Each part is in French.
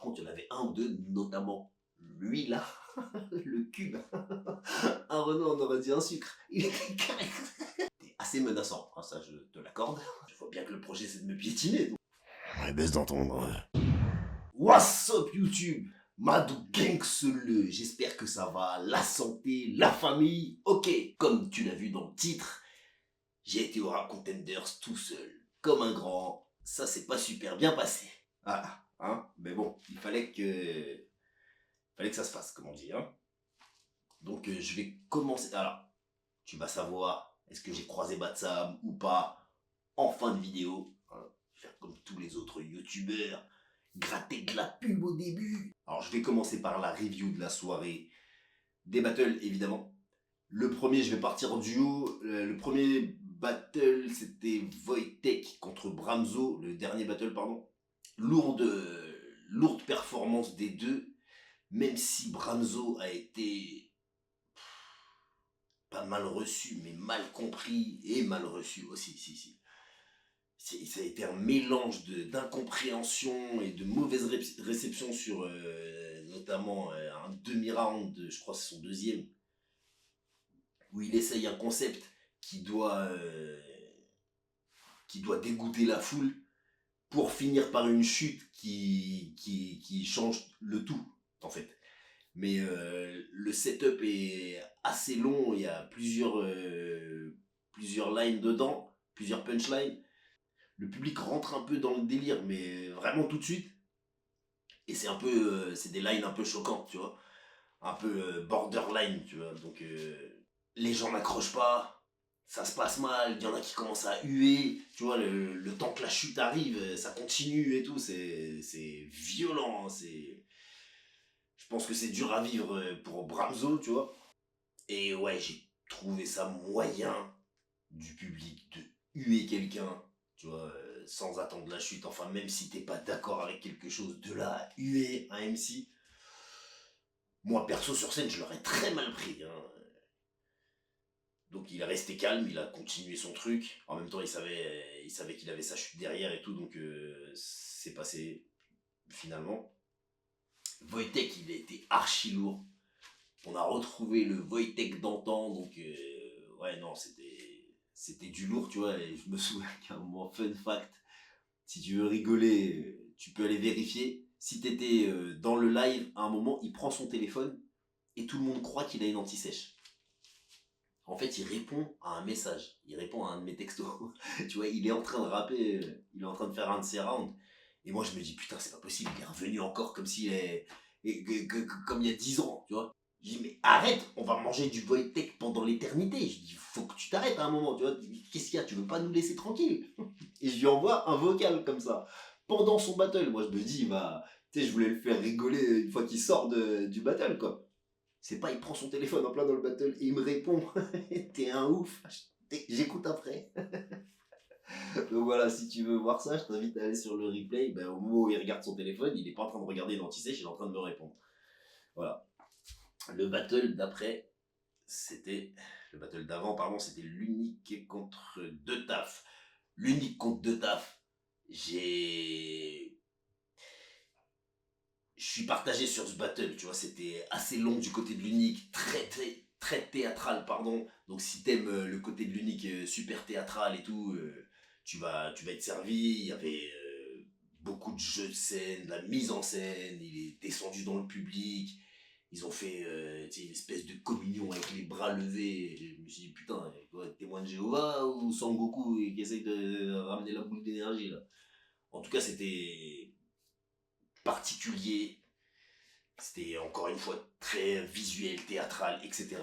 contre, il y en avait un ou deux, notamment lui là, le cube. Un Renault, on aurait dit un sucre. Il était assez menaçant, hein, ça je te l'accorde. Je vois bien que le projet c'est de me piétiner. Donc... Ouais, baisse dans ton... What's up YouTube? Madou Gangsele, j'espère que ça va, la santé, la famille. Ok, comme tu l'as vu dans le titre, j'ai été au Rap Contenders tout seul, comme un grand. Ça s'est pas super bien passé. Ah, hein, mais bon, il fallait que ça se fasse, comme on dit, hein. Donc je vais commencer. Alors, tu vas savoir, est-ce que j'ai croisé Batsam ou pas en fin de vidéo, hein. Je vais faire comme tous les autres youtubeurs, gratter de la pub au début. Alors je vais commencer par la review de la soirée. Des battles, évidemment. Le premier, je vais partir en duo. Le premier battle, c'était Wojtek contre Bramzo. Le dernier battle, pardon. Lourde performance des deux. Même si Bramzo a été pas mal reçu, mais mal compris et mal reçu aussi. Si. Ça a été un mélange d'incompréhension et de mauvaise réception sur notamment un demi-round, je crois que c'est son deuxième, où il essaye un concept qui doit dégoûter la foule pour finir par une chute qui change le tout, en fait. Mais le setup est assez long, il y a plusieurs lines dedans, plusieurs punchlines. Le public rentre un peu dans le délire, mais vraiment tout de suite. Et c'est un peu, c'est des lines un peu choquantes, tu vois. Un peu borderline, tu vois. Donc les gens n'accrochent pas, ça se passe mal, il y en a qui commencent à huer, tu vois, le temps que la chute arrive, ça continue et tout, c'est violent, hein, je pense que c'est dur à vivre pour Bramzo, tu vois. Et ouais, j'ai trouvé ça moyen du public de huer quelqu'un, tu vois, sans attendre la chute. Enfin, même si t'es pas d'accord avec quelque chose, de là à huer un MC, moi perso sur scène, je l'aurais très mal pris, hein. Donc il est resté calme, il a continué son truc. En même temps, il savait qu'il avait sa chute derrière et tout, donc c'est passé finalement. Wojtek, il a été archi lourd. On a retrouvé le Wojtek d'antan, donc ouais, non, c'était du lourd, tu vois. Et je me souviens qu'à un moment, fun fact, si tu veux rigoler, tu peux aller vérifier. Si t'étais dans le live, à un moment, il prend son téléphone et tout le monde croit qu'il a une anti-sèche. En fait, il répond à un message, il répond à un de mes textos. Tu vois, il est en train de rapper, il est en train de faire un de ses rounds. Et moi, je me dis, putain, c'est pas possible, il est revenu encore comme s'il est. Comme il y a 10 ans, tu vois. Je dis, mais arrête, on va manger du Wojtek pendant l'éternité. Je dis, faut que tu t'arrêtes à un moment, tu vois. Qu'est-ce qu'il y a, tu veux pas nous laisser tranquille? Et je lui envoie un vocal comme ça. Pendant son battle, moi, je me dis, bah, tu sais, je voulais le faire rigoler une fois qu'il sort du battle, quoi. C'est pas, il prend son téléphone en plein dans le battle et il me répond. T'es un ouf. J'écoute après. Donc voilà, si tu veux voir ça, je t'invite à aller sur le replay. Ben, au moment où il regarde son téléphone, il est pas en train de regarder l'anti-sèche, il est en train de me répondre. Voilà. Le battle d'après, c'était. Le battle d'avant, pardon, c'était l'unique contre deux taf. L'unique contre deux taf. Je suis partagé sur ce battle, tu vois, c'était assez long du côté de l'unique, très théâtral, pardon. Donc si t'aimes le côté de l'unique super théâtral et tout, tu vas être servi. Il y avait beaucoup de jeux de scène, de la mise en scène, il est descendu dans le public. Ils ont fait une espèce de communion avec les bras levés. Et je me suis dit, putain, quoi, témoin de Jéhovah ou Sangoku qui essaye de ramener la boule d'énergie là. En tout cas, c'était particulier. C'était encore une fois très visuel, théâtral, etc.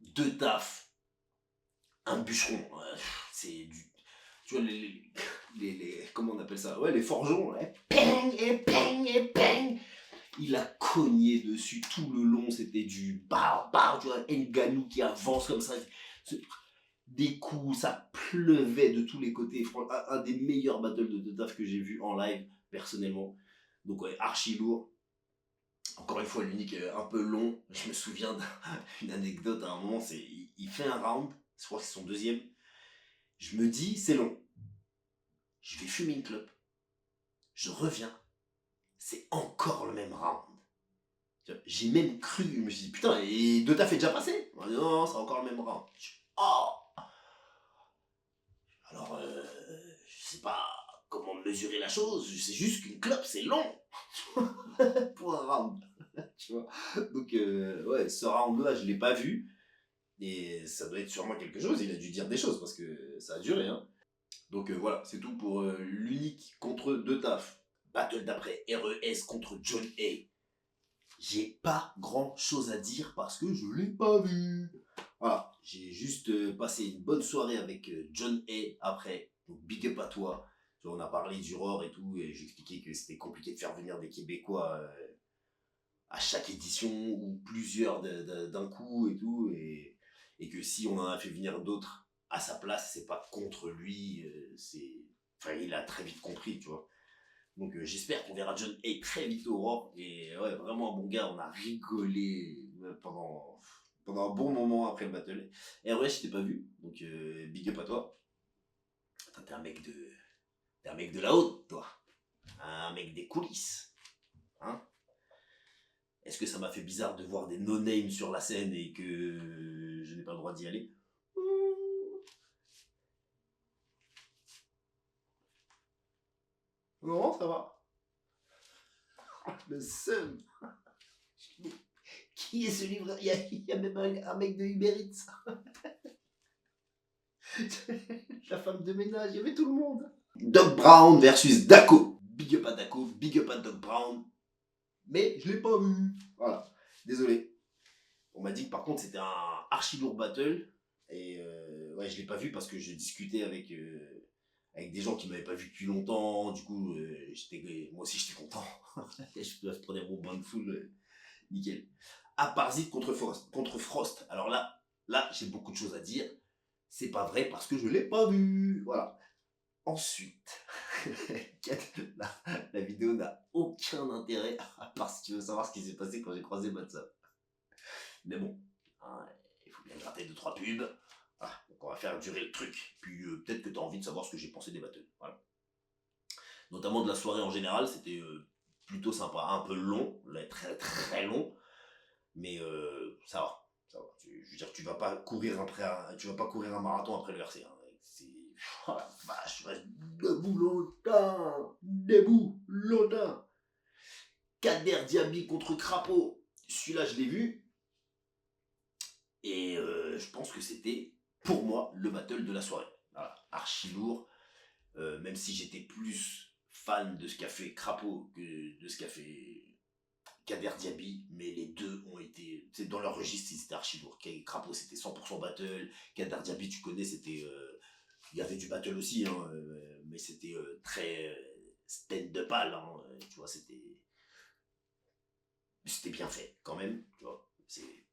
Deux taf, un bûcheron. C'est du. Tu vois, comment on appelle ça? Ouais, les forgeons. Ouais. Peng et peng et peng. Il a cogné dessus tout le long. C'était du bar. Tu vois, Nganou qui avance comme ça. Des coups, ça pleuvait de tous les côtés. Un des meilleurs battles de taf que j'ai vu en live, personnellement. Donc, ouais, archi lourd. Encore une fois, l'unique un peu long. Je me souviens d'une anecdote à un moment, il fait un round, je crois que c'est son deuxième. Je me dis, c'est long. Je vais fumer une clope. Je reviens. c'est encore le même round. J'ai même cru, je me suis dit, putain, et deux t'as fait déjà passer? On m'a dit, non, c'est encore le même round. Oh. Alors, je sais pas comment mesurer la chose, c'est juste qu'une clope, c'est long pour un round. Tu vois. Donc, ouais, ce round-là, je l'ai pas vu. Et ça doit être sûrement quelque chose, il a dû dire des choses parce que ça a duré. Hein. Donc voilà, c'est tout pour l'unique contre deux taf. Battle d'après RES contre John A. J'ai pas grand chose à dire parce que je l'ai pas vu. Voilà, j'ai juste passé une bonne soirée avec John A après. Donc big up à toi. On a parlé du ROR et tout, et j'expliquais que c'était compliqué de faire venir des Québécois à chaque édition ou plusieurs d'un coup et tout, et que si on en a fait venir d'autres à sa place, c'est pas contre lui, enfin il a très vite compris, tu vois. Donc j'espère qu'on verra John A très vite au Raw, et ouais, vraiment un bon gars, on a rigolé pendant un bon moment après le battle. Et ouais, je t'ai pas vu, donc big up à toi. Attends, t'es un mec de la haute, toi. Un mec des coulisses. Hein. Est-ce que ça m'a fait bizarre de voir des no-names sur la scène et que je n'ai pas le droit d'y aller? Non, ça va. Le seum. Qui est ce livreur? Il y a même un mec de Uber Eats. La femme de ménage, il y avait tout le monde. Doc Brown versus Daco. Big up à Daco, big up à Doc Brown. Mais je l'ai pas vu. Voilà. Désolé. On m'a dit que par contre c'était un archi lourd battle. Et ouais, je l'ai pas vu parce que je discutais avec des gens qui m'avaient pas vu depuis longtemps. Du coup, moi aussi j'étais content. je prenais mon bain de foule, nickel. Aparzit contre Frost. Alors là j'ai beaucoup de choses à dire. C'est pas vrai parce que je l'ai pas vu. Voilà. Ensuite, la vidéo n'a aucun intérêt à part si tu veux savoir ce qui s'est passé quand j'ai croisé Matza. Mais bon, hein, il faut bien gratter 2-3 pubs. Voilà, donc on va faire durer le truc. Puis peut-être que tu as envie de savoir ce que j'ai pensé des battles. Voilà. Notamment de la soirée en général, c'était plutôt sympa. Un peu long, là, très très long. Mais ça va. Ça va. Je veux dire, tu vas pas courir un marathon après le RC. Hein. Oh la vache, je reste debout longtemps. Debout longtemps. Kader Diaby contre Crapaud. Celui-là, je l'ai vu. Et je pense que c'était, pour moi, le battle de la soirée. Voilà, archi lourd. Même si j'étais plus fan de ce qu'a fait Crapaud que de ce qu'a fait Kader Diaby, mais les deux ont été, c'est dans leur registre, ils étaient archi lourds. Crapaud, c'était 100% battle. Kader Diaby, tu connais, c'était, il y avait du battle aussi, hein, mais c'était très stand-up, hein, tu vois, c'était bien fait quand même, tu vois. C'est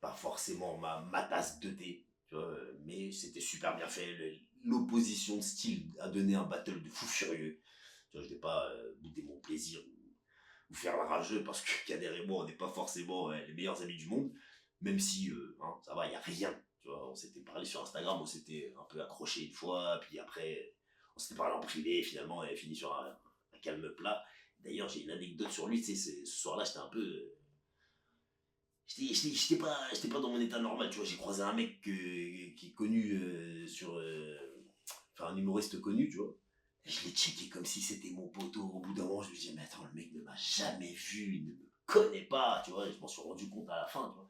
pas forcément ma tasse de thé, tu vois, mais c'était super bien fait. L'opposition de style a donné un battle de fou furieux. Tu vois, je vais pas bouder mon plaisir ou faire la rageux parce que Kader et moi, on n'est pas forcément les meilleurs amis du monde, même si hein, ça va, il n'y a rien. Tu vois, on s'était parlé sur Instagram, on s'était un peu accroché une fois, puis après, on s'était parlé en privé, finalement, on avait fini sur un calme plat. D'ailleurs, j'ai une anecdote sur lui, tu sais, ce soir-là, j'étais un peu. J'étais pas dans mon état normal, tu vois. J'ai croisé un mec qui est connu enfin, un humoriste connu, tu vois. Je l'ai checké comme si c'était mon poteau. Au bout d'un moment, je me disais, mais attends, le mec ne m'a jamais vu, il ne me connaît pas, tu vois. Et je m'en suis rendu compte à la fin, tu vois.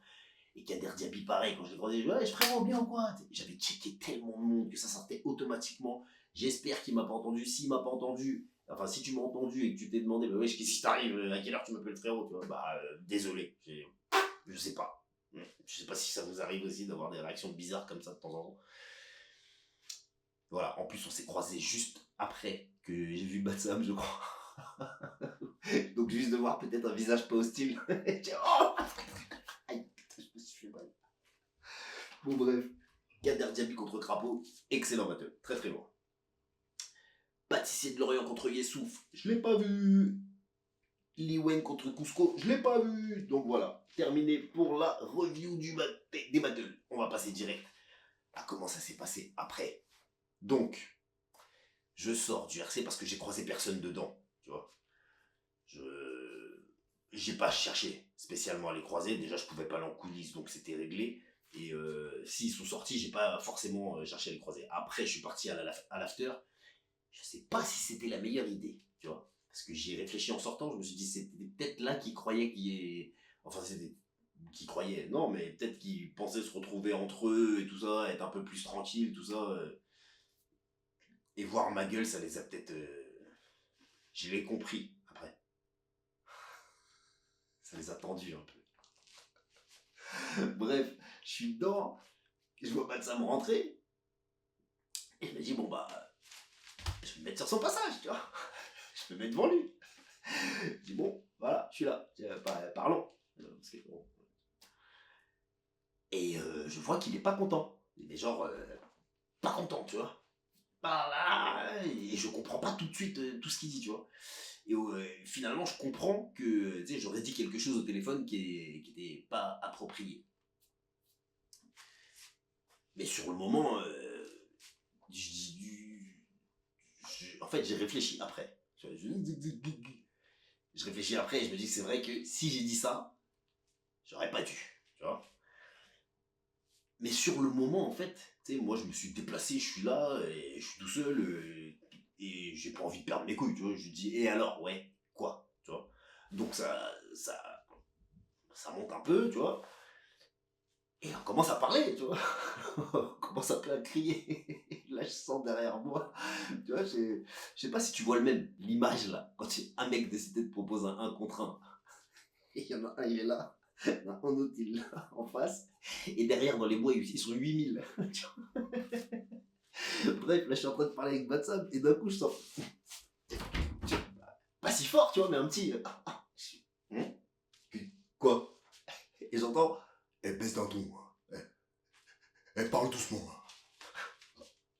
Et Kader Diaby, pareil, quand je l'ai croisé, je lui ai dit, ouais, je ferais bien ou quoi. J'avais checké tellement de monde que ça sortait automatiquement. J'espère qu'il m'a pas entendu. S'il m'a pas entendu, enfin, si tu m'as entendu et que tu t'es demandé, bah ouais, qu'est-ce qui t'arrive, à quelle heure tu m'appelles frérot, tu vois, bah, désolé. Je sais pas. Je sais pas si ça vous arrive aussi d'avoir des réactions bizarres comme ça de temps en temps. Voilà, en plus on s'est croisés juste après que j'ai vu Batsam, je crois. Donc juste de voir peut-être un visage pas hostile. Oh aïe, putain, je me suis fait mal. Bon bref. Kader Diaby contre Crapaud, excellent battle, très très bon. Pâtissier de Lorient contre Yessouf, je l'ai pas vu. Liwen contre Cusco, je l'ai pas vu. Donc voilà, terminé pour la review des battles. On va passer direct à comment ça s'est passé après. Donc, je sors du RC parce que j'ai croisé personne dedans, tu vois. J'ai pas cherché spécialement à les croiser. Déjà, je pouvais pas aller en coulisses, donc c'était réglé. Et s'ils sont sortis, j'ai pas forcément cherché à les croiser. Après, je suis parti à l'after. Je sais pas si c'était la meilleure idée, tu vois. Parce que j'y ai réfléchi en sortant, je me suis dit, c'était peut-être là qu'ils croyaient qu'il y ait... Enfin, c'était... Qu'ils croyaient, non, mais peut-être qu'ils pensaient se retrouver entre eux et tout ça, être un peu plus tranquille, tout ça. Et voir ma gueule, ça les a peut-être... Je l'ai compris, après. Ça les a tendus un peu. Bref, je suis dedans, je vois pas de ça me rentrer. Et je me dis, bon bah, je vais me mettre sur son passage, tu vois. Je me mets devant lui. Je dis, bon, voilà, je suis là, parlons. Parce que, bon. Et je vois qu'il est pas content. Il est genre, pas content, tu vois. Pas là, et je comprends pas tout de suite tout ce qu'il dit, tu vois. Et finalement, je comprends que, tu sais, j'aurais dit quelque chose au téléphone qui était pas approprié. Mais sur le moment, en fait, j'ai réfléchi après. Je réfléchis après et je me dis que c'est vrai que si j'ai dit ça, j'aurais pas dû, tu vois. Mais sur le moment, en fait, tu sais, moi, je me suis déplacé, je suis là, et je suis tout seul, et j'ai pas envie de perdre mes couilles, tu vois. Je dis, et alors, ouais, quoi, tu vois. Donc ça monte un peu, tu vois. Et on commence à parler, tu vois. On commence un peu à crier. Là, je sens derrière moi. Tu vois, je sais pas si tu vois le même, l'image là. Quand un mec décidait de proposer un contre un. Et il y en a un, il est là. Il y en a un autre, il est là, en face. Et derrière, dans les bois, ils sont 8000. Bref, là, je suis en train de parler avec Batsam. Et d'un coup, je sens. Pas si fort, tu vois, mais un petit. Hum, quoi. Et j'entends. Eh, baisse d'un ton. Eh, parle doucement.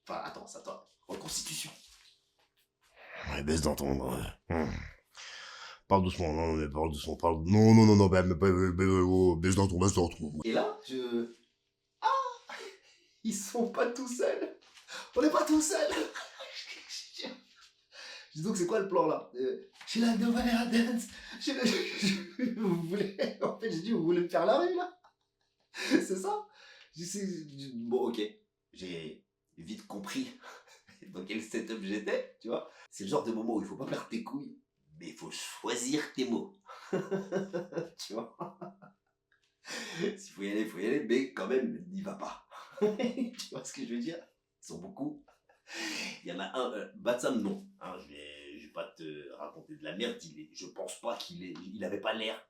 Enfin, attends, ça, attends. Reconstitution. Ouais, baisse dans ton... Parle doucement, non, mais parle doucement, parle... Non, non, non, non, baisse dans ton, baisse dans ton. Et là, Ah, ils sont pas tout seuls. On n'est pas tout seuls. Je dis donc, c'est quoi le plan, là J'ai la nouvelle air dance. Vous voulez... En fait, j'ai dit, vous voulez me faire la rue, là C'est ça Bon, ok. J'ai vite compris dans quel setup j'étais, tu vois. C'est le genre de moment où il faut pas perdre tes couilles, mais il faut choisir tes mots. Tu vois. S'il faut y aller, mais quand même, n'y va pas. Tu vois ce que je veux dire? Ils sont beaucoup. Il y en a un, Batsam, non. Hein, je vais pas te raconter de la merde. Je pense pas il avait pas l'air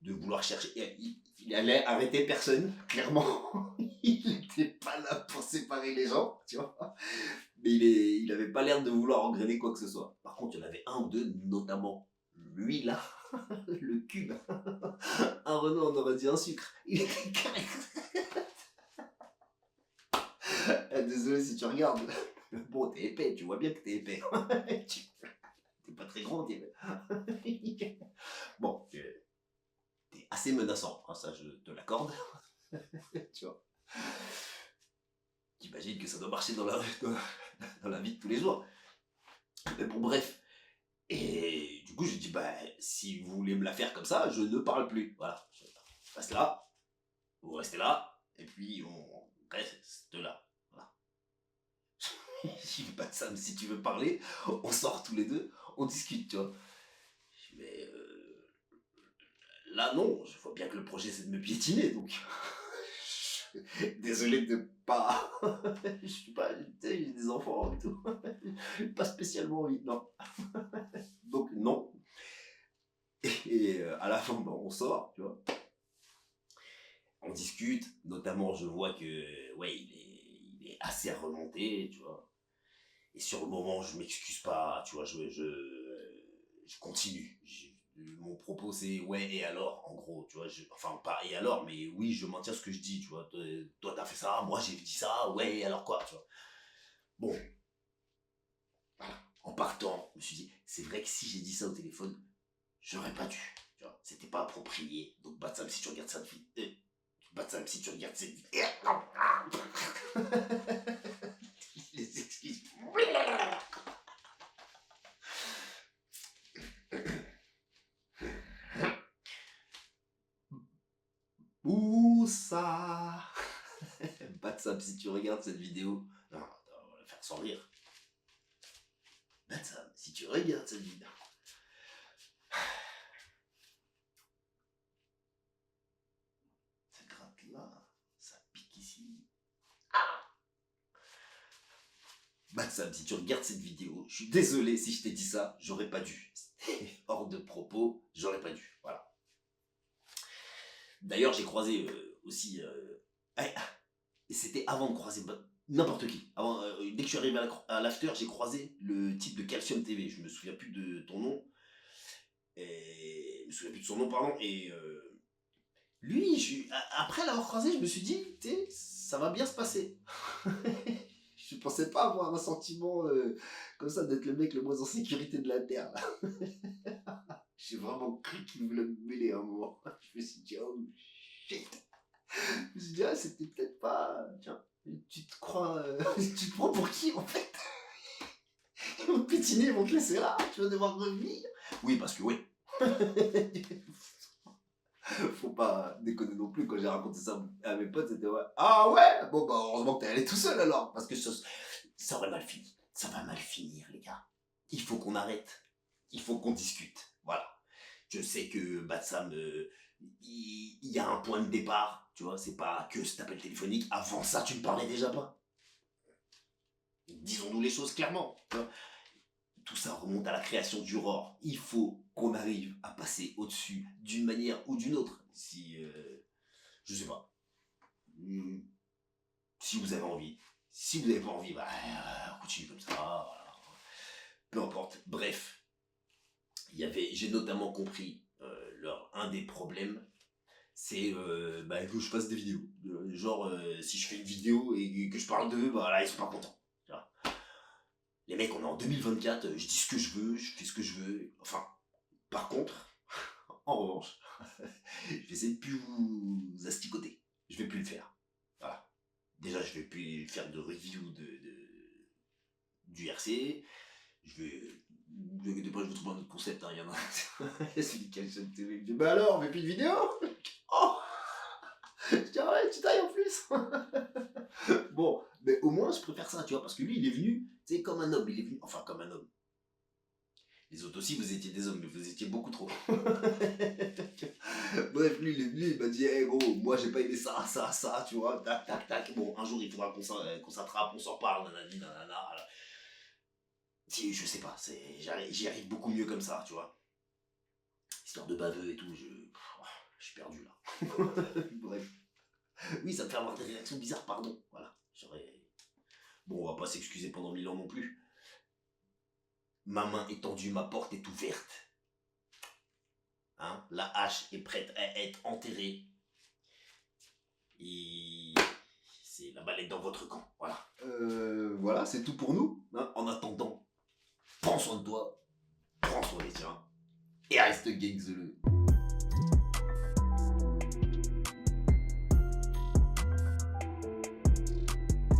de vouloir chercher. Il allait arrêter personne, clairement. Il n'était pas là pour séparer les gens, tu vois. Mais il avait pas l'air de vouloir engrainer quoi que ce soit. Par contre, il y en avait un ou deux, notamment lui là, le cube. Un Renault, on aurait dit un sucre. Il est carré. Désolé si tu regardes. Bon, t'es épais, tu vois bien que t'es épais. T'es pas très grand, t'es... Bon, t'es assez menaçant, hein, ça je te l'accorde. Tu vois. J'imagine que ça doit marcher dans la vie de tous les jours. Mais bon, bref. Et du coup, j'ai dit, bah, si vous voulez me la faire comme ça, je ne parle plus. Voilà. Je reste là, vous restez là, et puis on reste là. Voilà. Je dis, bah, Sam, si tu veux parler, on sort tous les deux, on discute, tu vois. Mais là, non, je vois bien que le projet c'est de me piétiner, donc. Désolé de pas. Je suis pas. Tu sais, j'ai des enfants et tout. Pas spécialement envie, non. Donc, non. Et à la fin, ben, on sort, tu vois. On discute, notamment, je vois que, ouais, il est assez remonté, tu vois. Et sur le moment, je m'excuse pas, tu vois, je continue. Mon propos, c'est ouais, et alors, en gros, tu vois. Enfin, pas et alors, mais oui, je maintiens ce que je dis, tu vois. Toi, t'as fait ça, moi, j'ai dit ça, ouais, et alors quoi, tu vois. Bon, voilà. En partant, je me suis dit, c'est vrai que si j'ai dit ça au téléphone, j'aurais pas dû, tu vois. C'était pas approprié. Donc, Batsam, si tu regardes cette vidéo. Batsam, si tu regardes cette vidéo. Les excuses. Où ça? Batsam, si tu regardes cette vidéo... Non, attends, on va la faire sans rire. Batsam, si tu regardes cette vidéo... Ça gratte là, ça pique ici. Batsam, si tu regardes cette vidéo, je suis désolé si je t'ai dit ça, j'aurais pas dû. C'était hors de propos, j'aurais pas dû. Voilà. D'ailleurs, j'ai croisé aussi... et c'était avant de croiser n'importe qui. Avant, dès que je suis arrivé à l'after, j'ai croisé le type de Calcium TV. Je me souviens plus de ton nom. Et... Je me souviens plus de son nom, pardon. Et lui, après l'avoir croisé, je me suis dit, tu sais, ça va bien se passer. Je pensais pas avoir un sentiment comme ça, d'être le mec le moins en sécurité de la Terre. Là. J'ai vraiment cru qu'il voulait me mêler à un moment. Je me suis dit, oh shit. Je me suis dit, ah, c'était peut-être pas... Tiens, tu te crois... tu te prends pour qui, en fait? Ils vont te pétiner, ils vont te laisser là, tu vas devoir revenir. Oui, parce que oui. Faut pas déconner non plus, quand j'ai raconté ça à mes potes, c'était ouais. Ah ouais? Bon bah heureusement que t'es allé tout seul alors, parce que ça aurait mal fini. Ça va mal finir, les gars. Il faut qu'on arrête. Il faut qu'on discute. Voilà. Je sais que Batsam, il y a un point de départ, tu vois, c'est pas que cet appel téléphonique. Avant ça, tu ne parlais déjà pas. Disons-nous les choses clairement. Tu vois. Tout ça remonte à la création du Roar. Il faut qu'on arrive à passer au-dessus d'une manière ou d'une autre. Si, je sais pas. Si vous avez envie. Si vous n'avez pas envie, bah, on continue comme ça. Voilà. Peu importe. Bref. J'ai notamment compris un des problèmes, c'est que je fasse des vidéos. Genre, si je fais une vidéo et que je parle d'eux, bah là, ils sont pas contents. Tu vois. Les mecs, on est en 2024, je dis ce que je veux, je fais ce que je veux. Enfin, par contre, en revanche, je vais essayer de plus vous asticoter. Je vais plus le faire. Voilà. Déjà, je vais plus faire de review du RC. Je vais vous trouver un autre concept, hein, il y en a. Celui qui a le TV. Je dis, bah alors, on fait plus de vidéo? Oh! Je dis, ah ouais, tu tailles en plus. Bon, mais au moins, je préfère ça, tu vois, parce que lui, il est venu, tu sais, comme un homme. Il est venu, enfin, comme un homme. Les autres aussi, vous étiez des hommes, mais vous étiez beaucoup trop. Bref, lui, il est venu, il m'a dit, hey, gros, moi, j'ai pas aimé ça, ça, ça, tu vois, tac, tac, tac. Bon, un jour, il faudra qu'on s'attrape, on s'en parle, nanani, nanana. Si, je sais pas, j'y arrive beaucoup mieux comme ça, tu vois. Histoire de baveux et tout, je suis perdu là. Bref. Oui, ça me fait avoir des réactions bizarres, pardon. Voilà. Bon, on va pas s'excuser pendant 1000 ans non plus. Ma main est tendue, ma porte est ouverte. Hein, la hache est prête à être enterrée. Et c'est la balle est dans votre camp. Voilà. Voilà, c'est tout pour nous. Hein. En attendant, prends soin de toi, prends soin des tiens, et reste gangzeleux.